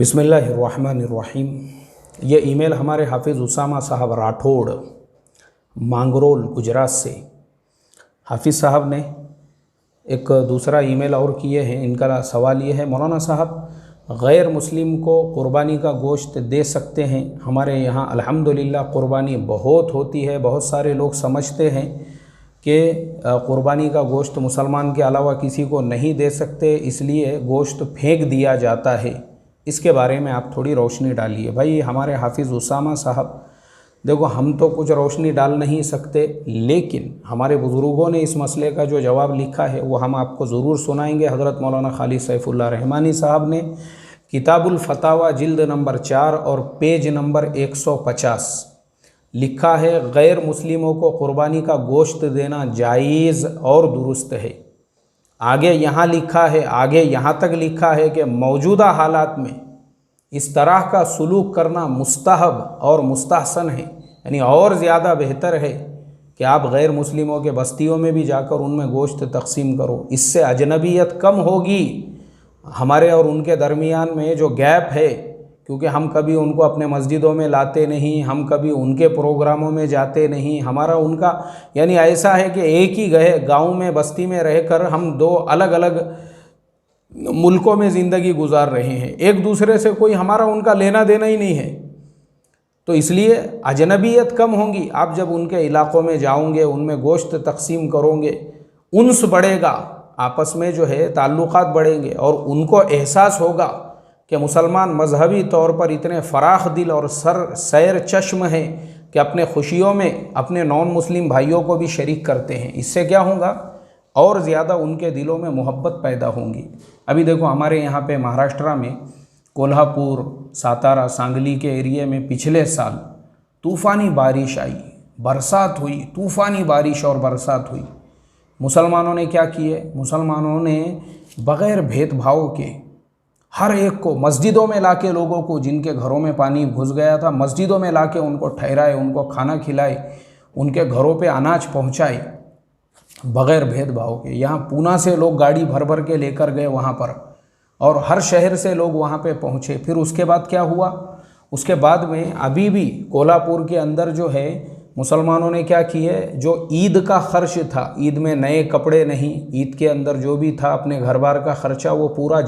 बिस्मिल्लाहिर्रहमानिर्रहीम। ये ईमेल हमारे हाफिज़ उसामा साहब राठौड़ मांगरोल गुजरात से। हाफिज़ साहब ने एक दूसरा ईमेल और किए हैं। इनका सवाल ये है, मौलाना साहब गैर मुस्लिम को क़ुरबानी का गोश्त दे सकते हैं? हमारे यहाँ अल्हम्दुलिल्लाह क़ुरबानी बहुत होती है। बहुत सारे लोग समझते हैं कि क़ुरबानी का गोश्त मुसलमान के अलावा किसी को नहीं दे सकते, इसलिए गोश्त फेंक दिया जाता है। इसके बारे में आप थोड़ी रोशनी डालिए। भाई हमारे हाफिज़ उसामा साहब, देखो हम तो कुछ रोशनी डाल नहीं सकते, लेकिन हमारे बुज़ुर्गों ने इस मसले का जो जवाब लिखा है वो हम आपको ज़रूर सुनाएंगे। हज़रत मौलाना खालिद सैफुल्लाह रहमानी साहब ने किताबुल फतावा जिल्द नंबर 4 और पेज नंबर 150 लिखा है, गैर मुस्लिमों को क़ुरबानी का गोश्त देना जायज़ और दुरुस्त है। आगे यहाँ लिखा है, आगे यहाँ तक लिखा है कि मौजूदा हालात में इस तरह का सुलूक करना मुस्तहब और मुस्तहसन है, यानी और ज़्यादा बेहतर है कि आप गैर मुस्लिमों के बस्तियों में भी जाकर उनमें गोश्त तकसीम करो। इससे अजनबियत कम होगी हमारे और उनके दरमियान में जो गैप है, क्योंकि हम कभी उनको अपने मस्जिदों में लाते नहीं, हम कभी उनके प्रोग्रामों में जाते नहीं। हमारा उनका यानी ऐसा है कि एक ही गाँव में बस्ती में रहकर हम दो अलग अलग मुल्कों में ज़िंदगी गुजार रहे हैं। एक दूसरे से कोई हमारा उनका लेना देना ही नहीं है, तो इसलिए अजनबियत कम होगी। आप जब उनके इलाक़ों में जाओगे, उनमें गोश्त तकसीम करोगे, उन्स बढ़ेगा, आपस में जो है ताल्लुक़ात बढ़ेंगे और उनको एहसास होगा कि मुसलमान मजहबी तौर पर इतने फ़राख दिल और सैर चश्म हैं कि अपने खुशियों में अपने नॉन मुस्लिम भाइयों को भी शरीक करते हैं। इससे क्या होगा, और ज़्यादा उनके दिलों में मोहब्बत पैदा होंगी। अभी देखो हमारे यहाँ पे महाराष्ट्र में कोल्हापुर, सातारा, सांगली के एरिए में पिछले साल तूफ़ानी बारिश आई, बरसात हुई, तूफ़ानी बारिश और बरसात हुई। मुसलमानों ने क्या किए, मुसलमानों ने बग़ैर भेदभाव के हर एक को मस्जिदों में लाके, लोगों को जिनके घरों में पानी घुस गया था, मस्जिदों में लाके उनको ठहराए, उनको खाना खिलाए, उनके घरों पे अनाज पहुंचाए बग़ैर भेदभाव के। यहाँ पूना से लोग गाड़ी भर भर के लेकर गए वहाँ पर, और हर शहर से लोग वहाँ पे पहुँचे। फिर उसके बाद क्या हुआ, उसके बाद में अभी भी कोल्हापुर के अंदर जो है मुसलमानों ने क्या किए, जो ईद का खर्च था, ईद में नए कपड़े नहीं, ईद के अंदर जो भी था अपने घर बार का ख़र्चा, वो पूरा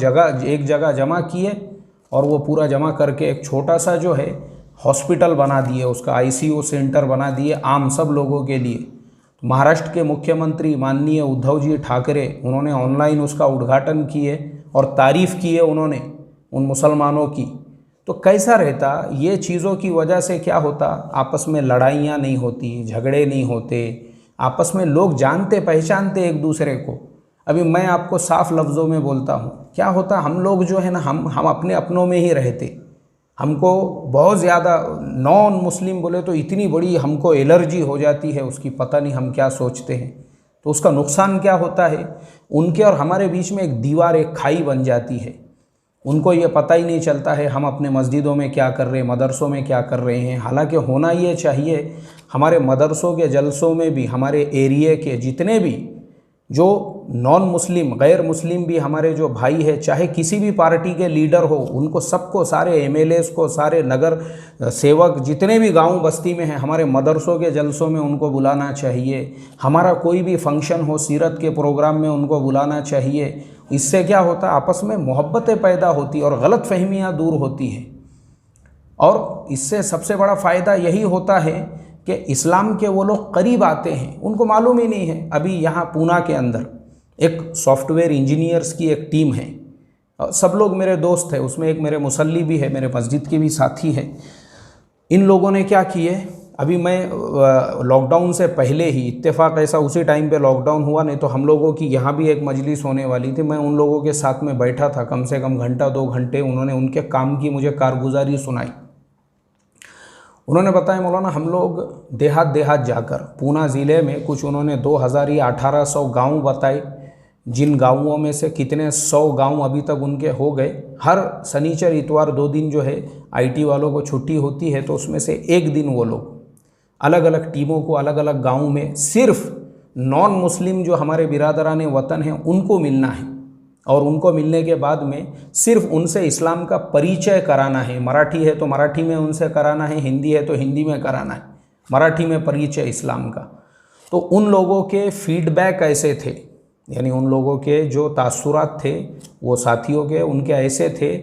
एक जगह जमा किए और वो पूरा जमा करके एक छोटा सा जो है हॉस्पिटल बना दिए, उसका ICU सेंटर बना दिए आम सब लोगों के लिए। महाराष्ट्र के मुख्यमंत्री माननीय उद्धव जी ठाकरे, उन्होंने ऑनलाइन उसका उद्घाटन किए और तारीफ़ किए उन्होंने उन मुसलमानों की। तो कैसा रहता, ये चीज़ों की वजह से क्या होता, आपस में लड़ाइयाँ नहीं होती, झगड़े नहीं होते, आपस में लोग जानते पहचानते एक दूसरे को। अभी मैं आपको साफ लफ्ज़ों में बोलता हूँ, क्या होता, हम लोग जो है ना, हम अपने अपनों में ही रहते। हमको बहुत ज़्यादा नॉन मुस्लिम बोले तो इतनी बड़ी हमको एलर्जी हो जाती है उसकी, पता नहीं हम क्या सोचते हैं। तो उसका नुकसान क्या होता है, उनके और हमारे बीच में एक दीवार, एक खाई बन जाती है। उनको ये पता ही नहीं चलता है हम अपने मस्जिदों में क्या कर रहे हैं, मदरसों में क्या कर रहे हैं। हालांकि होना ये चाहिए, हमारे मदरसों के जलसों में भी हमारे एरिए के जितने भी जो नॉन मुस्लिम, गैर मुस्लिम भी हमारे जो भाई है, चाहे किसी भी पार्टी के लीडर हो, उनको सबको, सारे MLAs को, सारे नगर सेवक जितने भी गांव बस्ती में हैं, हमारे मदरसों के जलसों में उनको बुलाना चाहिए। हमारा कोई भी फंक्शन हो, सीरत के प्रोग्राम में उनको बुलाना चाहिए। इससे क्या होता है, आपस में मोहब्बतें पैदा होती और गलत फहमियाँ दूर होती हैं। और इससे सबसे बड़ा फ़ायदा यही होता है कि इस्लाम के वो लोग करीब आते हैं, उनको मालूम ही नहीं है। अभी यहाँ पूना के अंदर एक सॉफ्टवेयर इंजीनियर्स की एक टीम है, सब लोग मेरे दोस्त हैं, उसमें एक मेरे मुसल्ली भी है, मेरे मस्जिद के भी साथी है। इन लोगों ने क्या किए, अभी मैं लॉकडाउन से पहले ही, इत्तेफाक ऐसा उसी टाइम पे लॉकडाउन हुआ, नहीं तो हम लोगों की यहाँ भी एक मजलिस होने वाली थी। मैं उन लोगों के साथ में बैठा था, कम से कम घंटा 2 घंटे उन्होंने उनके काम की मुझे कारगुजारी सुनाई। उन्होंने बताया, मौलाना हम लोग देहात देहात जाकर, पूना ज़िले में कुछ उन्होंने 2000 या 1800 गाँव बताए, जिन गाँवों में से कितने 100 गाँव अभी तक उनके हो गए। हर शनिचर इतवार 2 दिन जो है IT वालों को छुट्टी होती है, तो उसमें से एक दिन वो लोग अलग अलग टीमों को अलग अलग गाँव में सिर्फ नॉन मुस्लिम जो हमारे बिरादरान वतन हैं उनको मिलना है। और उनको मिलने के बाद में सिर्फ उनसे इस्लाम का परिचय कराना है। मराठी है तो मराठी में उनसे कराना है, हिंदी है तो हिंदी में कराना है, मराठी में परिचय इस्लाम का। तो उन लोगों के फीडबैक ऐसे थे, यानी उन लोगों के जो तासुरात थे वो साथियों के उनके ऐसे थे,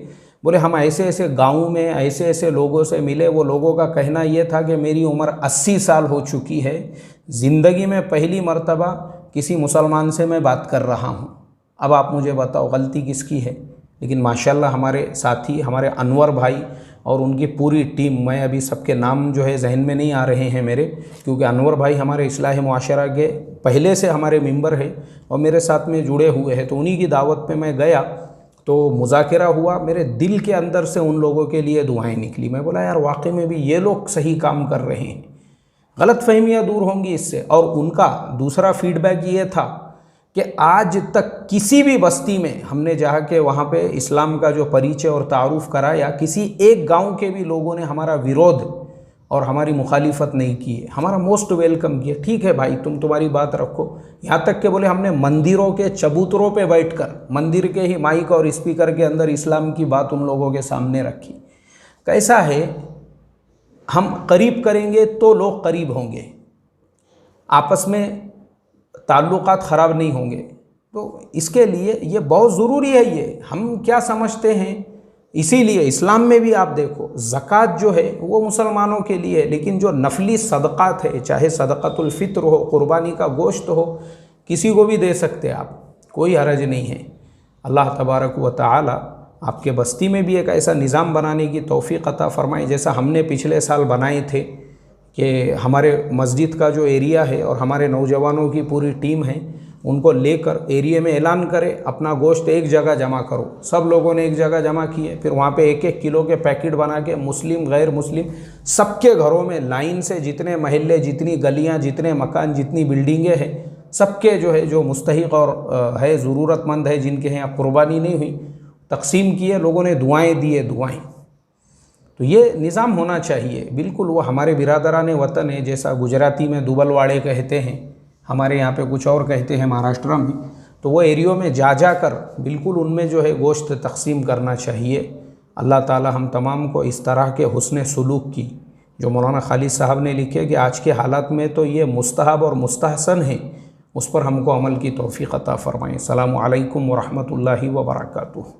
बोले हम ऐसे ऐसे गाँव में ऐसे ऐसे लोगों से मिले। वो लोगों का कहना ये था कि मेरी उम्र 80 साल हो चुकी है, ज़िंदगी में पहली मर्तबा किसी मुसलमान से मैं बात कर रहा हूँ। अब आप मुझे बताओ गलती किसकी है? लेकिन माशाल्लाह हमारे साथी, हमारे अनवर भाई और उनकी पूरी टीम, मैं अभी सबके नाम जो है जहन में नहीं आ रहे हैं मेरे, क्योंकि अनवर भाई हमारे इस्लाह मुआशरा के पहले से हमारे मेंबर हैं और मेरे साथ में जुड़े हुए हैं। तो उन्हीं की दावत पे मैं गया तो मुज़ाकरा हुआ, मेरे दिल के अंदर से उन लोगों के लिए दुआएं निकली। मैं बोला यार वाकई में भी ये लोग सही काम कर रहे हैं, गलतफहमियाँ दूर होंगी इससे। और उनका दूसरा फीडबैक ये था कि आज तक किसी भी बस्ती में हमने जहाँ के वहाँ पे इस्लाम का जो परिचय और तारुफ कराया, किसी एक गांव के भी लोगों ने हमारा विरोध और हमारी मुखालिफत नहीं की है, हमारा मोस्ट वेलकम किया। ठीक है भाई, तुम तुम्हारी बात रखो। यहाँ तक के बोले हमने मंदिरों के चबूतरों पे बैठकर मंदिर के ही माइक और स्पीकर के अंदर इस्लाम की बात उन लोगों के सामने रखी। कैसा है, हम करीब करेंगे तो लोग करीब होंगे, आपस में ताल्लुकात ख़राब नहीं होंगे। तो इसके लिए ये बहुत ज़रूरी है। ये हम क्या समझते हैं, इसीलिए इस्लाम में भी आप देखो ज़कात जो है वो मुसलमानों के लिए है, लेकिन जो नफली सदक़ात है, चाहे सदक़तुल फ़ित्र हो, क़ुरबानी का गोश्त हो, किसी को भी दे सकते आप, कोई हरज नहीं है। अल्लाह तबारक व तआला आपके बस्ती में भी एक ऐसा निज़ाम बनाने की तौफ़ीक़ अता फ़रमाए, जैसा हमने पिछले साल बनाए थे कि हमारे मस्जिद का जो एरिया है और हमारे नौजवानों की पूरी टीम है, उनको लेकर एरिया में ऐलान करें अपना गोश्त एक जगह जमा करो। सब लोगों ने एक जगह जमा किए, फिर वहाँ पे 1-1 किलो के पैकेट बना के मुस्लिम गैर मुस्लिम सबके घरों में लाइन से, जितने महल्ले, जितनी गलियाँ, जितने मकान, जितनी बिल्डिंगें हैं, सबके जो है जो मुस्तहिक और है ज़रूरतमंद है, जिनके यहाँ कुर्बानी नहीं हुई, तकसीम किए, लोगों ने दुआएँ दिए, दुआएँ। तो ये निज़ाम होना चाहिए बिल्कुल। वो हमारे बिरादरान वतन है, जैसा गुजराती में दुबलवाड़े कहते हैं, हमारे यहाँ पे कुछ और कहते हैं महाराष्ट्र में। तो वो एरियो में जा कर बिल्कुल उनमें जो है गोश्त तकसीम करना चाहिए। अल्लाह ताला हम तमाम को इस तरह के हुस्न सुलूक की, जो मौलाना खालिद साहब ने लिखे कि आज के हालात में तो ये मुस्तहब और मुस्तहसन है, उस पर हमको अमल की तौफ़ीक़ अता फ़रमाएँ। अस्सलामु अलैकुम व रहमतुल्लाहि व बरकातुहू।